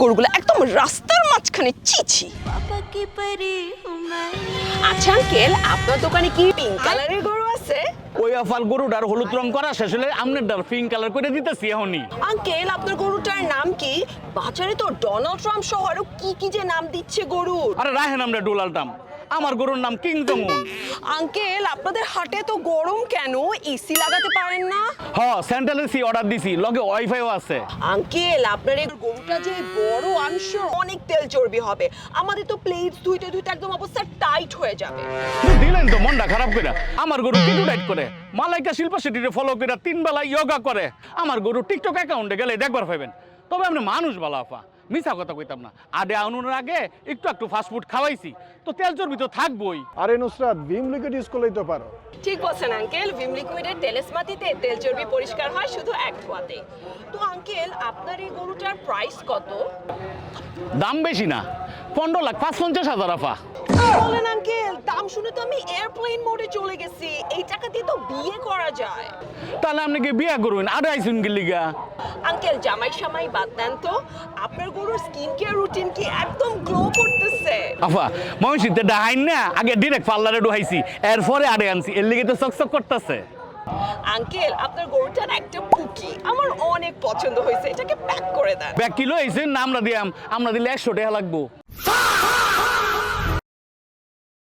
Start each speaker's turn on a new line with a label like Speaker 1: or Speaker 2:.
Speaker 1: গরুগুলো একদম রাস্তার মাঝখানে চিছি। আচ্ছা আঙ্কেল, আপনার দোকানে কি পিঙ্ক কালারের গরু আছে?
Speaker 2: ওই আফাল গরুটার হলুদ রং করা শেষ হলে আমনের ডার পিঙ্ক কালার করে দিতেছি এখনই।
Speaker 1: আঙ্কেল, আপনার গরুটার নাম কি? বাজারে তো ডোনাল্ড ট্রাম্প সহ আরো কি কি যে নাম দিচ্ছে গরুর।
Speaker 2: আরে রাহেন আমরা ডোলালটাম, আমার গরুর নাম কিং জমুন।
Speaker 1: আঙ্কেল, আপনাদের হাটে তো গরম কেন? এসি লাগাতে পারেন না?
Speaker 2: সেন্ট্রাল এসি অর্ডার দিছি, লগে ওয়াইফাইও আছে।
Speaker 1: আঙ্কেল, আপনার এই গরুটা যে বড়, আমি শিওর অনেক তেল চর্বি হবে। আমাদের তো প্লেটস ধুইতে ধুইতে একদম অবস্থা টাইট হয়ে যাবে।
Speaker 2: দিলেন তো মনটা খারাপ করে। আমার গরু কিটু ডাইট করে, মালাইকা শিল্পা শেট্টিরে ফলো করে 3 বেলা ইয়োগা করে। আমার গরু টিকটক অ্যাকাউন্টে গেলে দেখবার পাবেন। তবে আপনি মানুষ ভালো আফা, মিছা কথা কইতাম না। আডে আনুনের আগে একটু ফাস্টফুড খাওয়াইছি, তো তেল চর্বি তো থাকবই।
Speaker 3: আরে নুসরাত, ভিম লিকুইড ইউজ করলেই তো পারো।
Speaker 1: ঠিক বলছেন আঙ্কেল, ভিম লিকুইডের তেলেসমাতিতে তেল চর্বি পরিষ্কার হয় শুধু এক ধোয়াতে। তো আঙ্কেল, আপনার এই গরুটার প্রাইস কত?
Speaker 2: দাম বেশি না, 15,50,000 আফা।
Speaker 1: বলেন আঙ্কেল, দাম শুনে তো আমি এয়ারপ্লেন মোডে চলে গেছি। এই টাকা দিয়ে তো বিয়ে করা যায়।
Speaker 2: তাহলে আপনি কি বিয়া করবেন? আডে আইসুন গিলিগা।
Speaker 1: আঙ্কেল, জামাই সামাই বাদ দেন তো, আপনার গরুর স্কিন কেয়ার রুটিন কি একদম গ্লো করতেছে?
Speaker 2: আফা মহিষিতে ডাহাইন না, আগে ডিরেক্ট পার্লারে ডুহাইছি, এরপরে আডে আনছি, এর লিগে তো চকচক করতেছে।
Speaker 1: আঙ্কেল, আপনার গরুটার একটা পুকি আমার অনেক পছন্দ হয়েছে, এটাকে প্যাক করে দেন।
Speaker 2: ব্যাগ কিলো আইছেন না আমরা দিয়াম, আমরা দিলে 100 টাকা লাগবো।